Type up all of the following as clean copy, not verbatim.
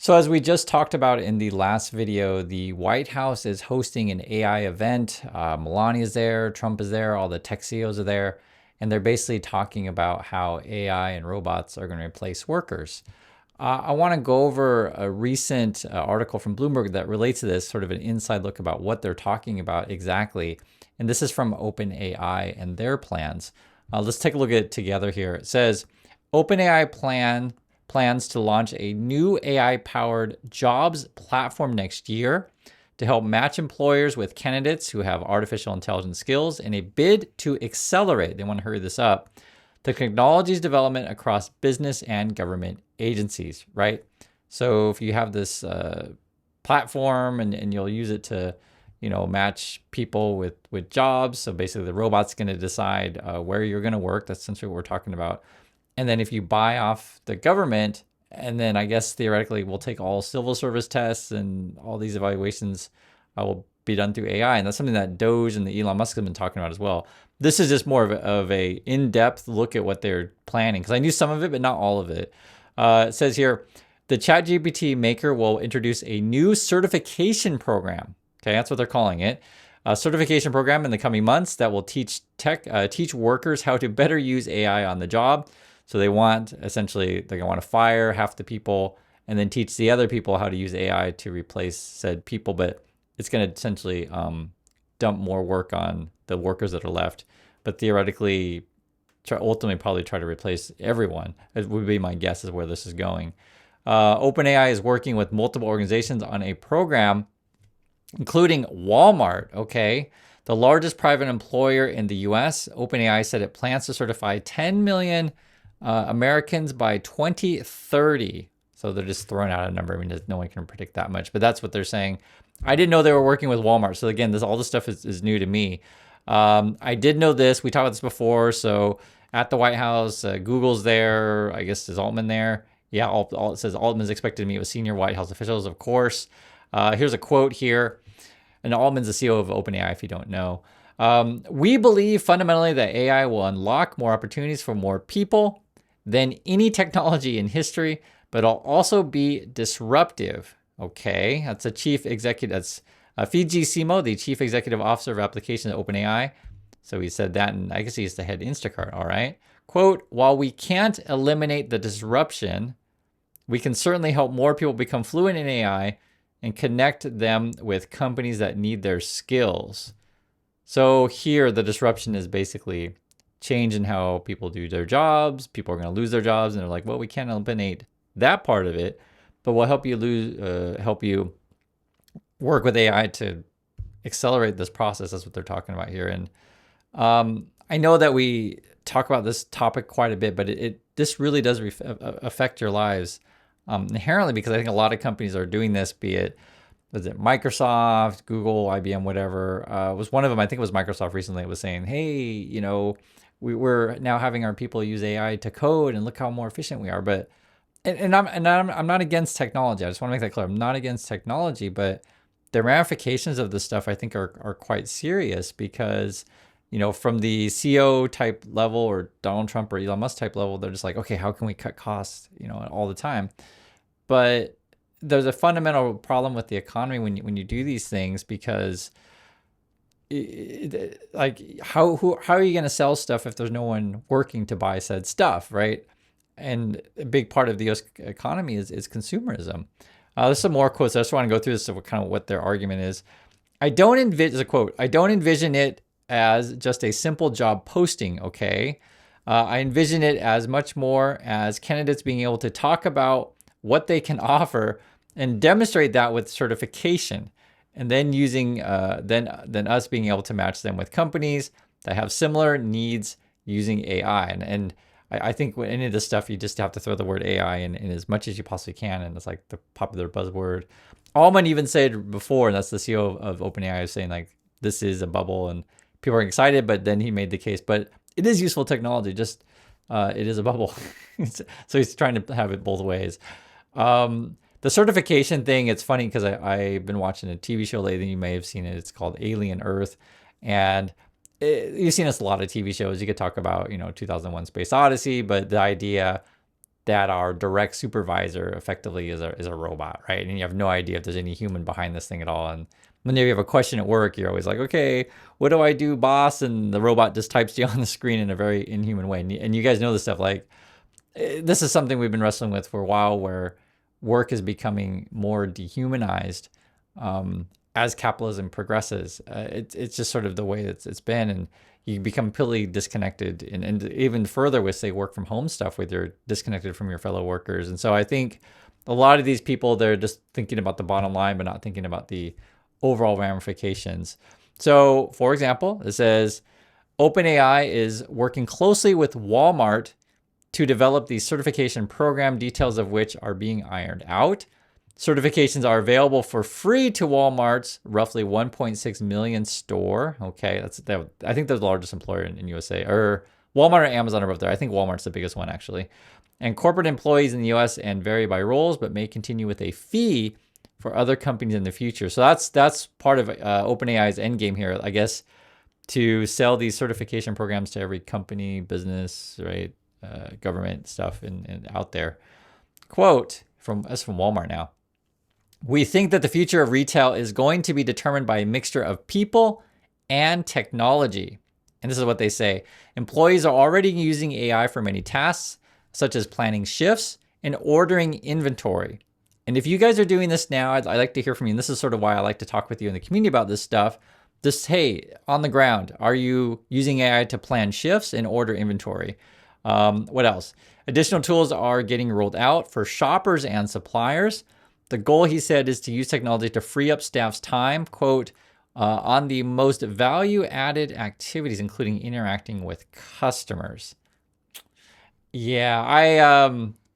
So as we just talked about in the last video, the White House is hosting an AI event. Melania's there, Trump is there, all the tech CEOs are there, and they're basically talking about how AI and robots are going to replace workers. I want to go over a recent article from Bloomberg that relates to this, sort of an inside look about what they're talking about exactly. And this is from OpenAI and their plans. Let's take a look at it together here. It says, OpenAI plans to launch a new AI-powered jobs platform next year to help match employers with candidates who have artificial intelligence skills in a bid to accelerate, they want to hurry this up, the technology's development across business and government agencies, right? So if you have this platform and you'll use it to, match people with jobs. So basically the robot's going to decide where you're going to work. That's essentially what we're talking about. And then if you buy off the government, and then I guess theoretically we'll take all civil service tests and all these evaluations will be done through AI. And that's something that Doge and the Elon Musk have been talking about as well. This is just more of a in-depth look at what they're planning, because I knew some of it, but not all of it. It says here, the ChatGPT maker will introduce a new certification program. Okay, that's what they're calling it. A certification program in the coming months that will teach workers how to better use AI on the job. So they want, essentially, they're gonna want to fire half the people and then teach the other people how to use AI to replace said people. But it's gonna essentially dump more work on the workers that are left. But theoretically, ultimately probably try to replace everyone. It would be my guess is where this is going. OpenAI is working with multiple organizations on a program, including Walmart, okay? The largest private employer in the US. OpenAI said it plans to certify 10 million Americans by 2030. So they're just throwing out a number. I mean, no one can predict that much, but that's what they're saying. I didn't know they were working with Walmart. So again, all this stuff is new to me. I did know this. We talked about this before. So at the White House, Google's there. I guess is Altman there? Yeah, it says Altman's expected to meet with senior White House officials, of course. Here's a quote here. And Altman's the CEO of OpenAI, if you don't know. We believe fundamentally that AI will unlock more opportunities for more people than any technology in history, but it'll also be disruptive. Okay, that's a chief executive. That's Fiji Simo, the chief executive officer of applications at OpenAI. So he said that, and I guess he's the head Instacart. All right. Quote, while we can't eliminate the disruption, we can certainly help more people become fluent in AI and connect them with companies that need their skills. So here, the disruption is basically change in how people do their jobs. People are going to lose their jobs, and they're like, well, we can't eliminate that part of it, but we'll help you work with AI to accelerate this process. That's what they're talking about here. And I know that we talk about this topic quite a bit, but this really does affect your lives inherently, because I think a lot of companies are doing this, be it, was it Microsoft, Google, IBM, whatever. Was one of them, I think it was Microsoft recently, it was saying, hey, we're now having our people use AI to code, and look how more efficient we are. But I'm not against technology. I just want to make that clear. I'm not against technology, but the ramifications of this stuff I think are quite serious, because from the CEO type level, or Donald Trump or Elon Musk type level, they're just like, okay, how can we cut costs, all the time? But there's a fundamental problem with the economy when you do these things, because how are you going to sell stuff if there's no one working to buy said stuff, right? And a big part of the US economy is consumerism. There's some more quotes. I just want to go through this, kind of what their argument is. I don't envision it as just a simple job posting, okay? I envision it as much more as candidates being able to talk about what they can offer and demonstrate that with certification, and then using then us being able to match them with companies that have similar needs using AI. And I think with any of this stuff, you just have to throw the word AI in as much as you possibly can, and it's like the popular buzzword. Altman even said before, and that's the CEO of OpenAI, saying like, this is a bubble, and people are excited, but then he made the case, but it is useful technology, just it is a bubble. So he's trying to have it both ways. The certification thing, it's funny because I've been watching a TV show lately. You may have seen it. It's called Alien Earth. And you've seen this a lot of TV shows. You could talk about, 2001 Space Odyssey, but the idea that our direct supervisor effectively is a robot, right? And you have no idea if there's any human behind this thing at all. And when you have a question at work, you're always like, okay, what do I do, boss? And the robot just types to you on the screen in a very inhuman way. And you guys know this stuff. Like, this is something we've been wrestling with for a while, where work is becoming more dehumanized as capitalism progresses. It's just sort of the way it's been, and you become completely disconnected, and even further with, say, work from home stuff, where you're disconnected from your fellow workers. And so I think a lot of these people, they're just thinking about the bottom line, but not thinking about the overall ramifications. So, for example, it says OpenAI is working closely with Walmart to develop the certification program, details of which are being ironed out. Certifications are available for free to Walmart's roughly 1.6 million store. Okay, I think they're the largest employer in USA. Or Walmart or Amazon are both there. I think Walmart's the biggest one, actually. And corporate employees in the US and vary by roles, but may continue with a fee for other companies in the future. So that's part of OpenAI's end game here, I guess, to sell these certification programs to every company, business, right, government stuff and out there. Quote that's from Walmart now. We think that the future of retail is going to be determined by a mixture of people and technology. And this is what they say. Employees are already using AI for many tasks, such as planning shifts and ordering inventory. And if you guys are doing this now, I'd like to hear from you. And this is sort of why I like to talk with you in the community about this stuff. Just, hey, on the ground, are you using AI to plan shifts and order inventory? What else? Additional tools are getting rolled out for shoppers and suppliers. The goal, he said, is to use technology to free up staff's time, quote, on the most value-added activities, including interacting with customers. Yeah,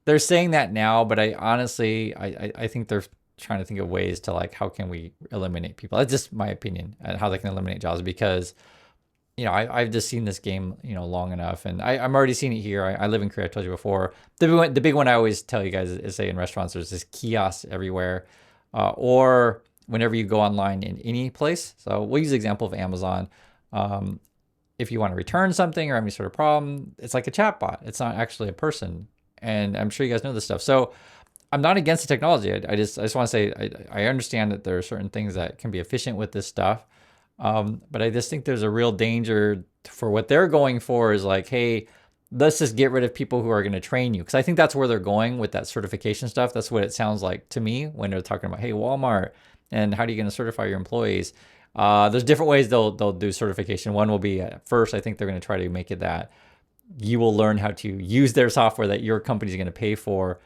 they're saying that now, but I honestly, I think they're trying to think of ways to, like, how can we eliminate people? That's just my opinion on how they can eliminate jobs, because I've just seen this game, long enough, and I'm already seeing it here. I live in Korea, I told you before. The big one I always tell you guys is, say, in restaurants, there's this kiosk everywhere, or whenever you go online in any place. So we'll use the example of Amazon. If you want to return something or have any sort of problem, it's like a chatbot. It's not actually a person, and I'm sure you guys know this stuff. So I'm not against the technology. I just want to say I understand that there are certain things that can be efficient with this stuff. But I just think there's a real danger for what they're going for is like, hey, let's just get rid of people who are going to train you. Because I think that's where they're going with that certification stuff. That's what it sounds like to me when they're talking about, hey, Walmart, and how are you going to certify your employees? There's different ways they'll do certification. One will be, at first, I think they're going to try to make it that you will learn how to use their software that your company is going to pay for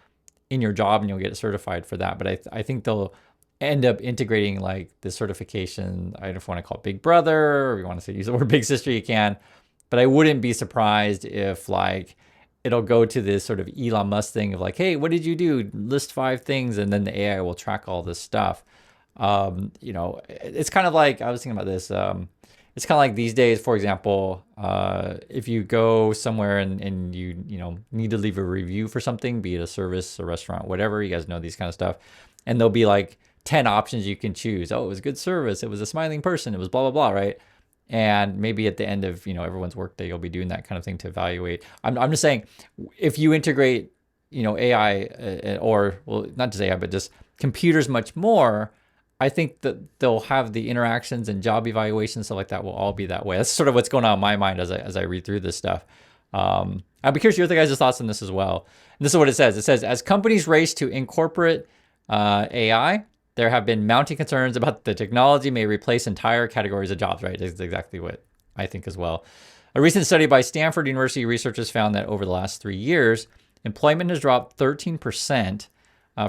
in your job, and you'll get certified for that. But I think they'll end up integrating like the certification. I don't know if you want to call it Big Brother, or you want to say use the word Big Sister, you can. But I wouldn't be surprised if like it'll go to this sort of Elon Musk thing of like, hey, what did you do? List 5 things, and then the AI will track all this stuff. It's kind of like, I was thinking about this. It's kind of like these days, for example, if you go somewhere and you need to leave a review for something, be it a service, a restaurant, whatever, you guys know these kind of stuff, and there'll be like 10 options you can choose. Oh, it was good service. It was a smiling person. It was blah, blah, blah, right? And maybe at the end of, everyone's workday, you'll be doing that kind of thing to evaluate. I'm just saying, if you integrate, AI or, well, not just AI, but just computers much more, I think that they'll have the interactions and job evaluations, stuff like that will all be that way. That's sort of what's going on in my mind as I read through this stuff. I'd be curious your guys' thoughts on this as well. And this is what it says. It says, as companies race to incorporate AI, there have been mounting concerns about the technology may replace entire categories of jobs, right? That's exactly what I think as well. A recent study by Stanford University researchers found that over the last 3 years, employment has dropped 13%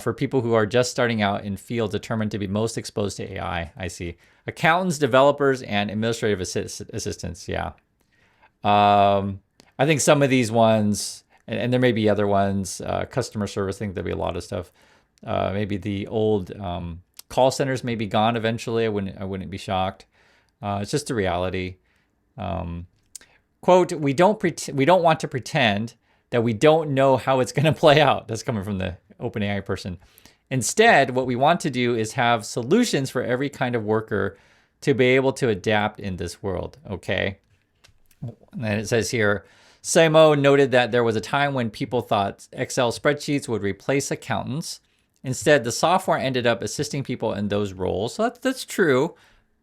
for people who are just starting out in fields determined to be most exposed to AI. I see. Accountants, developers, and administrative assistants. Yeah. I think some of these ones, and there may be other ones, customer service, I think there'll be a lot of stuff. Maybe the old call centers may be gone eventually. I wouldn't be shocked. It's just a reality. Quote, we don't want to pretend that we don't know how it's going to play out. That's coming from the OpenAI person. Instead, what we want to do is have solutions for every kind of worker to be able to adapt in this world. Okay. And then it says here, Samo noted that there was a time when people thought Excel spreadsheets would replace accountants. Instead, the software ended up assisting people in those roles. So that's true,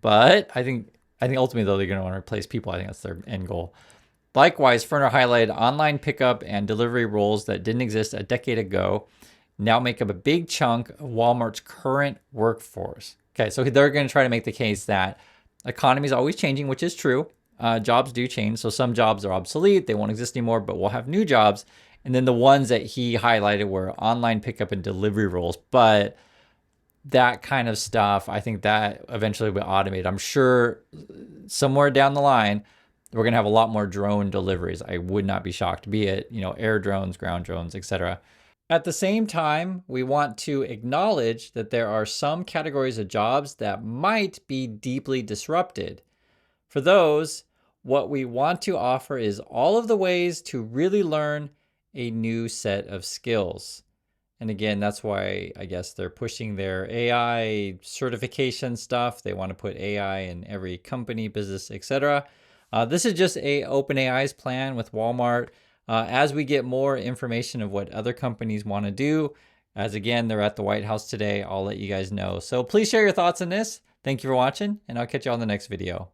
but I think ultimately though they're going to want to replace people. I think that's their end goal. Likewise, Ferner highlighted online pickup and delivery roles that didn't exist a decade ago now make up a big chunk of Walmart's current workforce. Okay, so they're going to try to make the case that economy is always changing, which is true. Jobs do change. So some jobs are obsolete, they won't exist anymore, but we'll have new jobs. And then the ones that he highlighted were online pickup and delivery roles. But that kind of stuff, I think that eventually will be automated. I'm sure somewhere down the line, we're going to have a lot more drone deliveries. I would not be shocked, be it, air drones, ground drones, etc. At the same time, we want to acknowledge that there are some categories of jobs that might be deeply disrupted. For those, what we want to offer is all of the ways to really learn a new set of skills. And again, that's why I guess they're pushing their AI certification stuff. They want to put AI in every company, business, etc. This is just OpenAI's plan with Walmart. As we get more information of what other companies want to do, as again, they're at the White House today, I'll let you guys know. So please share your thoughts on this. Thank you for watching, and I'll catch you on the next video.